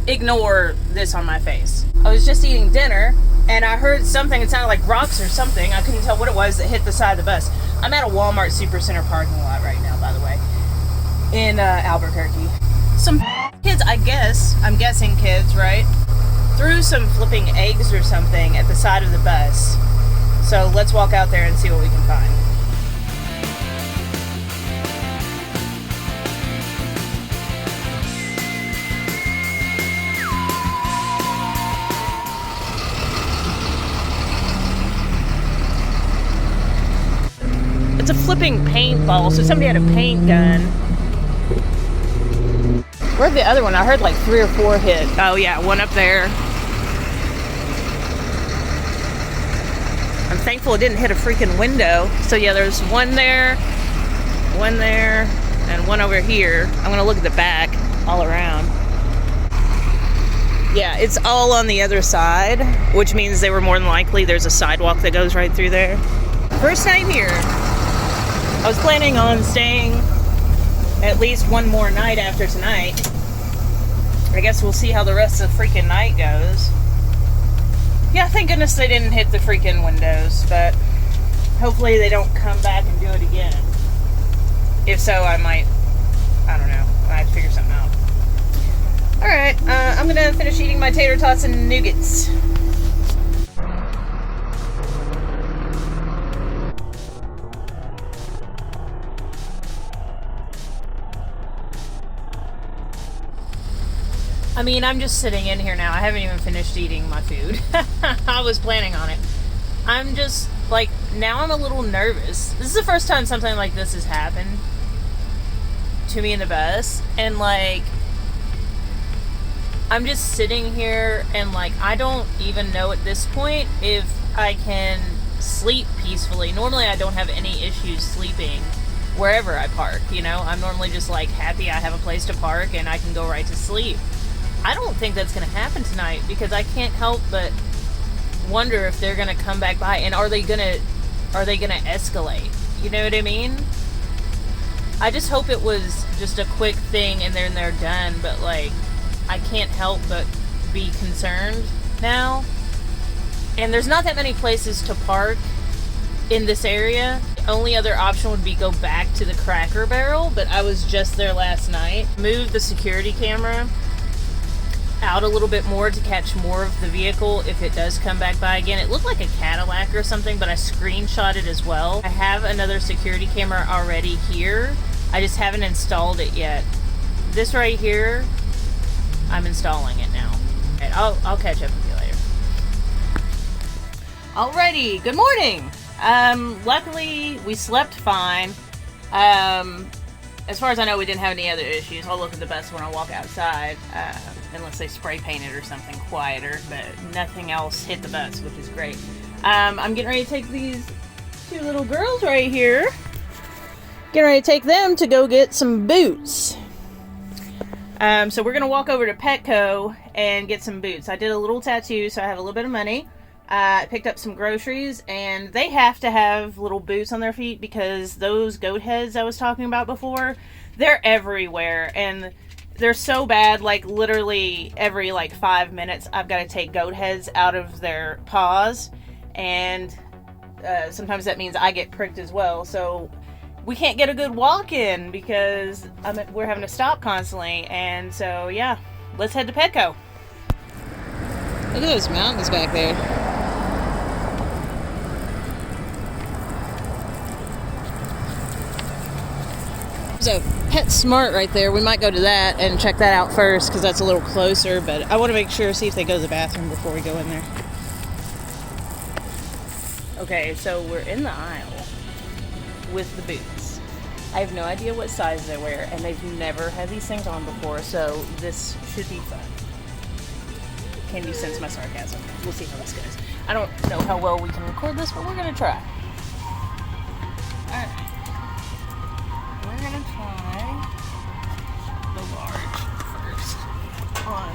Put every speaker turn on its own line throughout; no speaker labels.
ignore this on my face. I was just eating dinner, and I heard something, it sounded like rocks or something, I couldn't tell what it was, that hit the side of the bus. I'm at a Walmart Supercenter parking lot right now, by the way, in Albuquerque. Some kids, I'm guessing kids, right, threw some flipping eggs or something at the side of the bus. So let's walk out there and see what we can find. It's a flipping paintball, so somebody had a paint gun. Where'd the other one? I heard like 3 or 4 hit. Oh yeah, one up there. I'm thankful it didn't hit a freaking window. So yeah, there's one there, and one over here. I'm gonna look at the back all around. Yeah, it's all on the other side, which means they were more than likely, there's a sidewalk that goes right through there. First night here. I was planning on staying at least one more night after tonight. I guess we'll see how the rest of the freaking night goes. Yeah, thank goodness they didn't hit the freaking windows, but hopefully they don't come back and do it again. If so, I don't know, I have to figure something out. Alright, I'm gonna finish eating my tater tots and nougats. I mean, I'm just sitting in here now. I haven't even finished eating my food. I was planning on it. I'm just, like, now I'm a little nervous. This is the first time something like this has happened to me in the bus. And, like, I'm just sitting here and, like, I don't even know at this point if I can sleep peacefully. Normally, I don't have any issues sleeping wherever I park, you know? I'm normally just, like, happy I have a place to park and I can go right to sleep. I don't think that's going to happen tonight because I can't help but wonder if they're going to come back by and are they going to escalate? You know what I mean? I just hope it was just a quick thing and then they're done, but like I can't help but be concerned now. And there's not that many places to park in this area. The only other option would be go back to the Cracker Barrel, but I was just there last night. Move the security camera out a little bit more to catch more of the vehicle if it does come back by again. It looked like a Cadillac or something, but I screenshot it as well. I have another security camera already here. I just haven't installed it yet. This right here, I'm installing it now. And I'll catch up with you later. Alrighty, good morning. Luckily we slept fine. As far as I know, we didn't have any other issues. I'll look at the bus when I walk outside, unless they spray painted or something quieter, but nothing else hit the bus, which is great. I'm getting ready to take these 2 little girls right here. Getting ready to take them to go get some boots. So we're going to walk over to Petco and get some boots. I did a little tattoo, so I have a little bit of money. I picked up some groceries, and they have to have little boots on their feet because those goat heads I was talking about before, they're everywhere, and they're so bad, like, literally every, 5 minutes, I've got to take goat heads out of their paws, and sometimes that means I get pricked as well, so we can't get a good walk in because we're having to stop constantly, and so, yeah, let's head to Petco. Look at those mountains back there. There's a PetSmart right there. We might go to that and check that out first because that's a little closer, but I want to make sure, see if they go to the bathroom before we go in there. Okay, so we're in the aisle with the boots. I have no idea what size they wear, and they've never had these things on before, so this should be fun. Can you sense my sarcasm? We'll see how this goes. I don't know how well we can record this, but we're going to try. Alright. We're going to try the large first. On.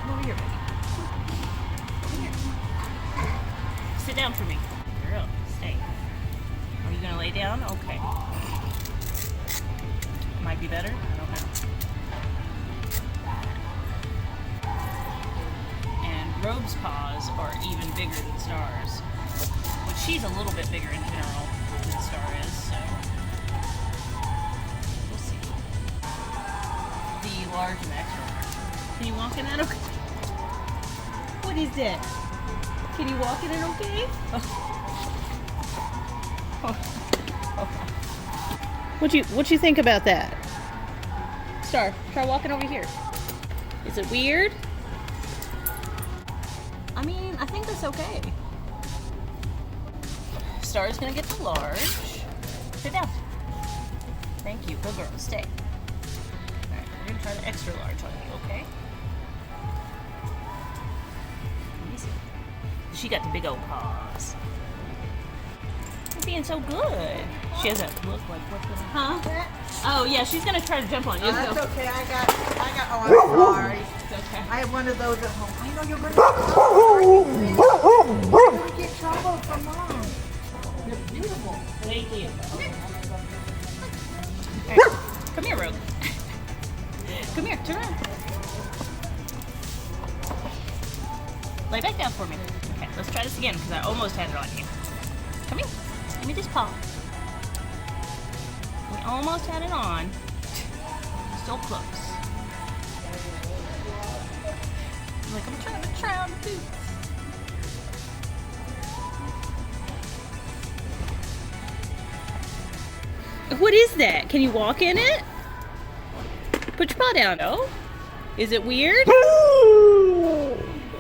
Over here, baby. Over here. Sit down for me. Girl, stay. Are you going to lay down? Okay. might be better. I don't know. And Rogue's paws are even bigger than Star's. Which she's a little bit bigger in general than Star is, so we'll see. The large and extra large. Can you walk in that okay? What is that? Can you walk in it okay? What you think about that? Star, try walking over here. Is it weird? I mean, I think that's okay. Star's gonna get the large. Sit down. Thank you. Good girl. Stay. Alright, we're gonna try the extra large on you, okay? Let me see. She got the big old paws. You're being so good. She has that look like what's gonna. Huh? Oh yeah, she's gonna try to jump on you.
Oh, that's okay. I got. Oh, I'm sorry.
It's okay.
I have one of those at home. I know you're gonna get trouble from mom. You're beautiful.
Thank you. Right. Come here, Rogue. Come here, turn around. Lay back down for me. Okay, let's try this again because I almost had it on you. Come here. Give me this paw. We almost had it on. Still close. Like I'm trying to try on the boots. What is that? Can you walk in it? Put your paw down. Oh? Is it weird?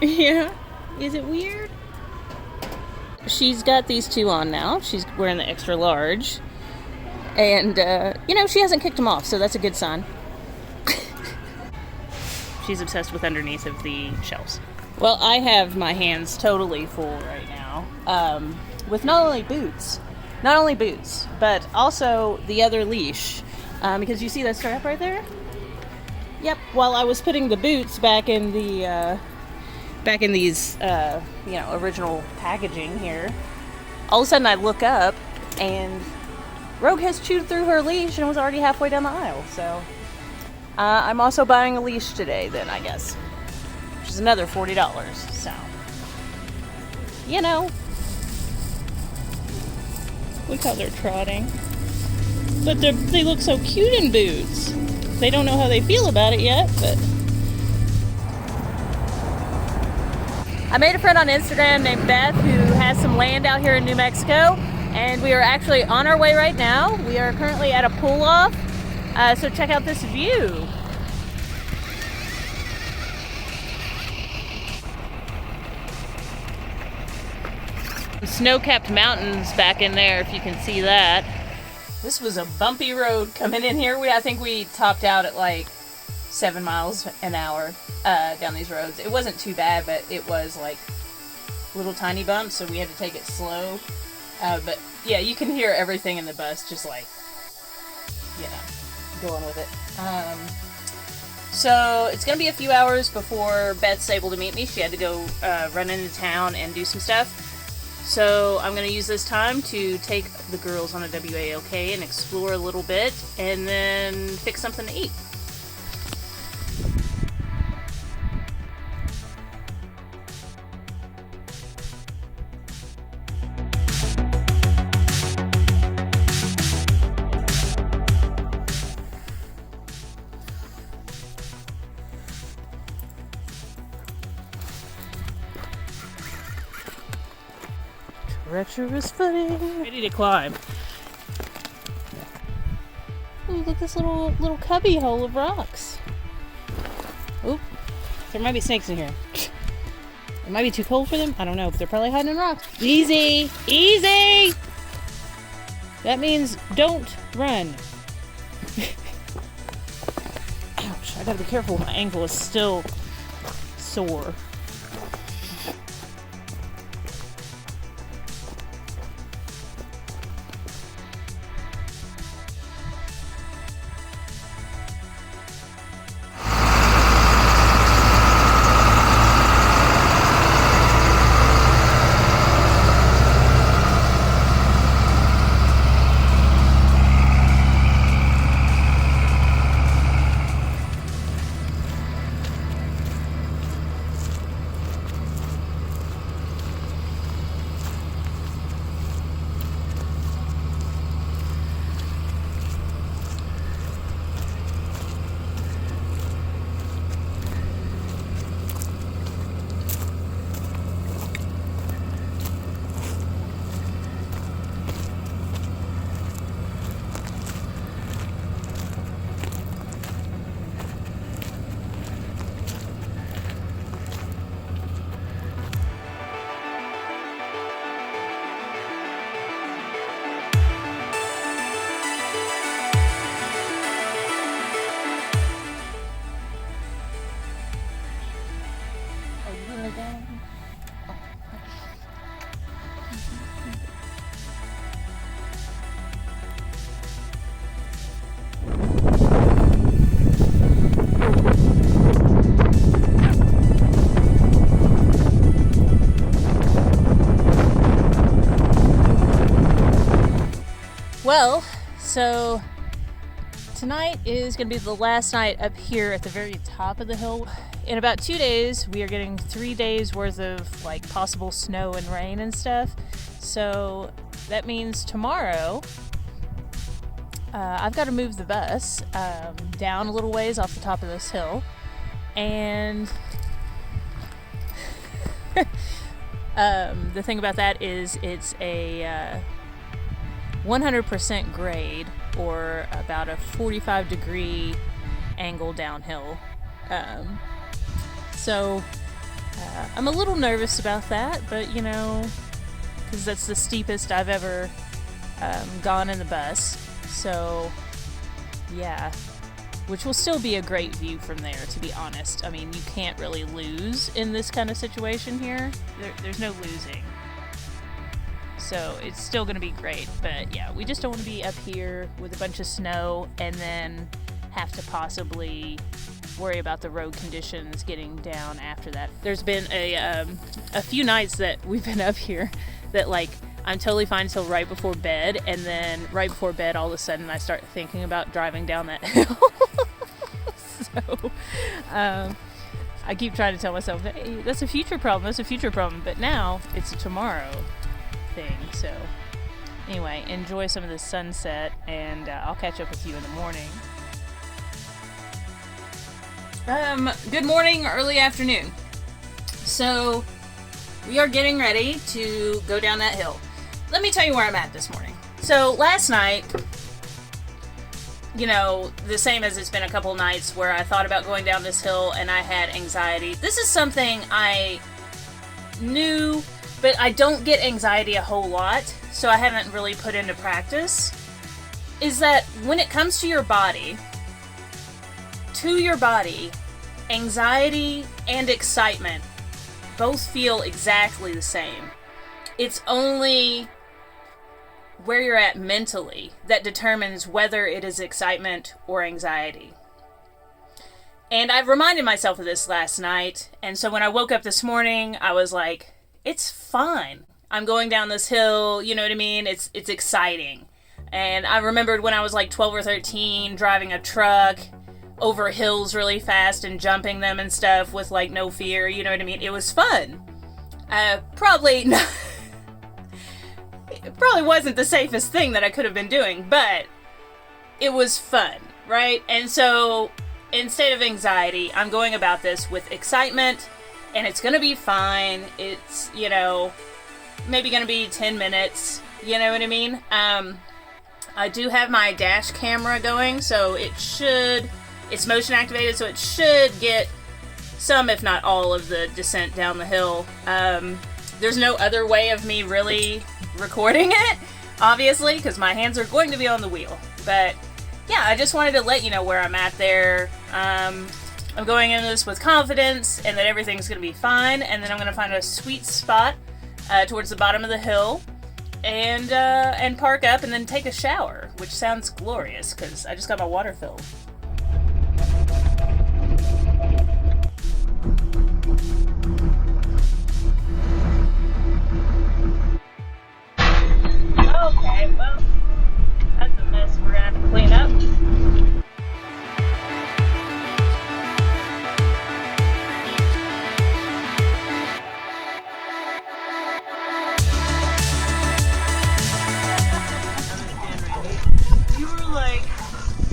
Yeah. Is it weird? She's got these two on now. She's wearing the extra large. And, you know, she hasn't kicked them off, so that's a good sign. She's obsessed with underneath of the shelves. Well, I have my hands totally full right now. With not only boots, but also the other leash. Because you see that strap right there? Yep. While I was putting the boots back in the, back in these, you know, original packaging here, all of a sudden I look up and Rogue has chewed through her leash and was already halfway down the aisle. So I'm also buying a leash today then, I guess. Which is another $40. So, you know. Look how they're trotting. But they look so cute in boots. They don't know how they feel about it yet, but... I made a friend on Instagram named Beth who has some land out here in New Mexico, and we are actually on our way right now. We are currently at a pull-off, so check out this view. Snow-capped mountains back in there, if you can see that. This was a bumpy road coming in here. I think we topped out at like 7 miles an hour down these roads. It wasn't too bad, but it was like little tiny bumps, so we had to take it slow. But yeah, you can hear everything in the bus just like, you know, going with it. So it's going to be a few hours before Beth's able to meet me. She had to go run into town and do some stuff. So I'm going to use this time to take the girls on a WALK and explore a little bit and then fix something to eat. Treacherous footing. Ready to climb. Ooh, look at this little cubby hole of rocks. Oop. There might be snakes in here. It might be too cold for them. I don't know, but they're probably hiding in rocks. Easy! Easy! That means don't run. Ouch. I gotta be careful. My ankle is still sore. Well, so tonight is going to be the last night up here at the very top of the hill. In about 2 days, we are getting 3 days worth of like possible snow and rain and stuff. So that means tomorrow I've got to move the bus down a little ways off the top of this hill. And the thing about that is it's a 100% grade, or about a 45-degree angle downhill. So I'm a little nervous about that, but you know, because that's the steepest I've ever gone in the bus. So yeah, which will still be a great view from there, to be honest. I mean, you can't really lose in this kind of situation here. There's no losing. So it's still going to be great, but yeah, we just don't want to be up here with a bunch of snow and then have to possibly worry about the road conditions getting down after that. There's been a few nights that we've been up here that like I'm totally fine until right before bed, and then right before bed all of a sudden I start thinking about driving down that hill. So I keep trying to tell myself, hey, that's a future problem, but now it's a tomorrow thing. So anyway, enjoy some of the sunset, and I'll catch up with you in the morning. Good morning, early afternoon. So we are getting ready to go down that hill. Let me tell you where I'm at this morning. So last night, you know, the same as it's been a couple nights where I thought about going down this hill and I had anxiety. This is something I knew, but I don't get anxiety a whole lot, so I haven't really put into practice, is that when it comes to your body, anxiety and excitement both feel exactly the same. It's only where you're at mentally that determines whether it is excitement or anxiety. And I've reminded myself of this last night, and so when I woke up this morning, I was like, it's fine. I'm going down this hill, you know what I mean? It's exciting. And I remembered when I was like 12 or 13, driving a truck over hills really fast and jumping them and stuff with like no fear, you know what I mean? It was fun. Probably it probably wasn't the safest thing that I could have been doing, but it was fun, right? And so instead of anxiety, I'm going about this with excitement, and it's gonna be fine. It's, you know, maybe gonna be 10 minutes, you know what I mean? I do have my dash camera going, so it's motion activated, so it should get some, if not all, of the descent down the hill. There's no other way of me really recording it, obviously, because my hands are going to be on the wheel. But yeah, I just wanted to let you know where I'm at there. I'm going into this with confidence and that everything's going to be fine, and then I'm going to find a sweet spot towards the bottom of the hill and park up and then take a shower, which sounds glorious because I just got my water filled. Okay, well, that's a mess we're gonna have to clean up. You were like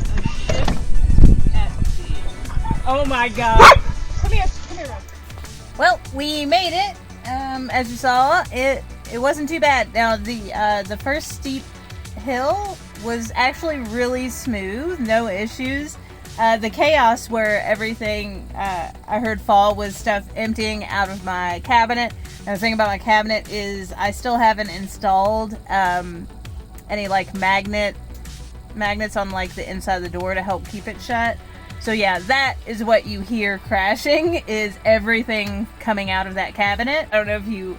a ship at sea. Oh my god. Come here, Rob. Well, we made it. As you saw, it wasn't too bad. Now, the first steep hill was actually really smooth, no issues. The chaos where everything I heard fall was stuff emptying out of my cabinet. And the thing about my cabinet is I still haven't installed any like magnets on like the inside of the door to help keep it shut. So yeah, that is what you hear crashing, is everything coming out of that cabinet. I don't know if you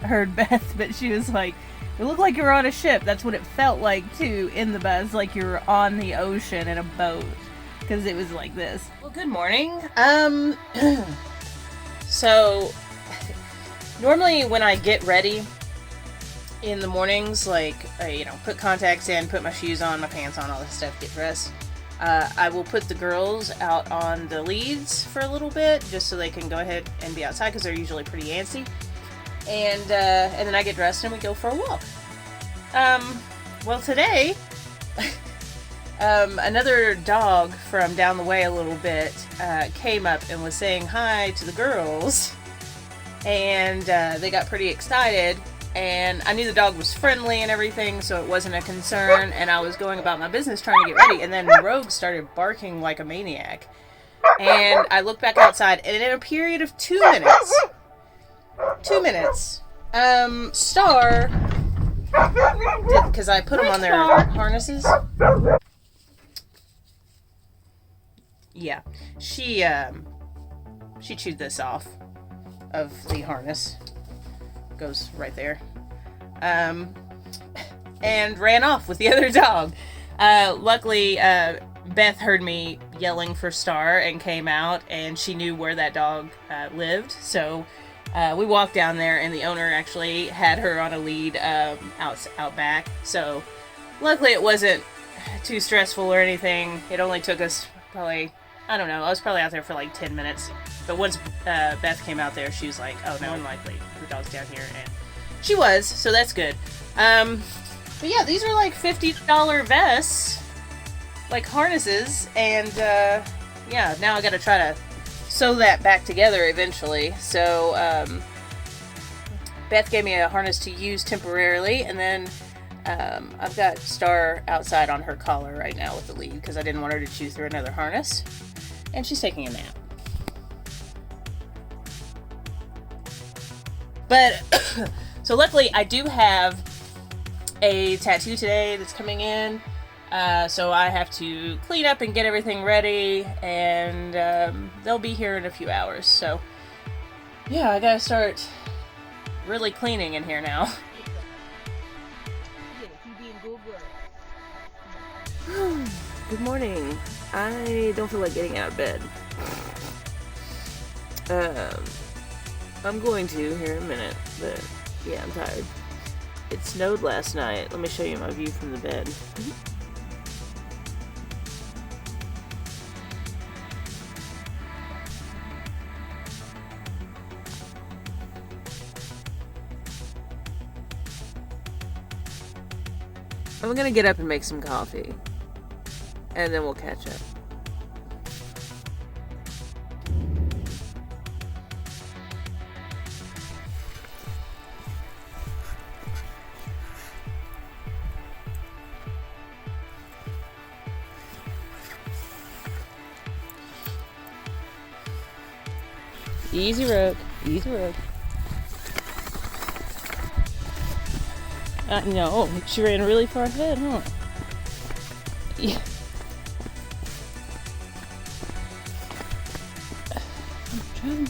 heard Beth, but she was like, it looked like you were on a ship. That's what it felt like too in the bus, like you were on the ocean in a boat, because it was like this. Well, good morning. So normally when I get ready, in the mornings, like, put contacts in, put my shoes on, my pants on, all this stuff, get dressed. I will put the girls out on the leads for a little bit, just so they can go ahead and be outside, because they're usually pretty antsy. And then I get dressed and we go for a walk. Well, today, another dog from down the way a little bit came up and was saying hi to the girls, and they got pretty excited. And I knew the dog was friendly and everything, so it wasn't a concern, and I was going about my business trying to get ready, and then Rogue started barking like a maniac. And I looked back outside, and in a period of 2 minutes, Star, because I put them on their harnesses. Yeah, she chewed this off of the harness. Goes right there, and ran off with the other dog. Luckily, Beth heard me yelling for Star and came out, and she knew where that dog lived, so we walked down there, and the owner actually had her on a lead out back, so luckily it wasn't too stressful or anything. It only took us probably, I don't know, I was probably out there for like 10 minutes. But once Beth came out there, she was like, oh, no, unlikely. The dog's down here. And she was, so that's good. But yeah, these are like $50 vests, like harnesses. And yeah, now I got to try to sew that back together eventually. So Beth gave me a harness to use temporarily. And then I've got Star outside on her collar right now with the lead, because I didn't want her to chew through another harness. And she's taking a nap. But, so luckily I do have a tattoo today that's coming in, so I have to clean up and get everything ready, and they'll be here in a few hours, so yeah, I gotta start really cleaning in here now. Good morning. I don't feel like getting out of bed. I'm going to here in a minute, but yeah, I'm tired. It snowed last night. Let me show you my view from the bed. I'm gonna get up and make some coffee, and then we'll catch up. Easy, Rogue. Easy, Rogue. No, she ran really far ahead, huh? Yeah. I'm trying.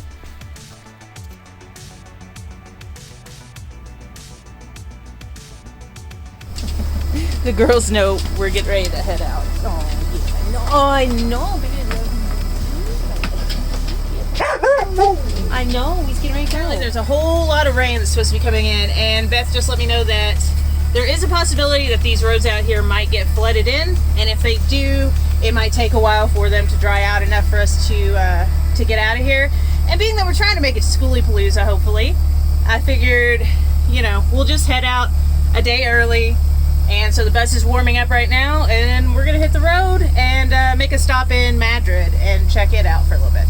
The girls know we're getting ready to head out. Oh, I know, baby. I know, he's getting ready to go. There's a whole lot of rain that's supposed to be coming in, and Beth just let me know that there is a possibility that these roads out here might get flooded in, and if they do, it might take a while for them to dry out enough for us to get out of here. And being that we're trying to make it Schooly-Palooza, hopefully, I figured, we'll just head out a day early. And so the bus is warming up right now, and we're gonna hit the road and make a stop in Madrid and check it out for a little bit.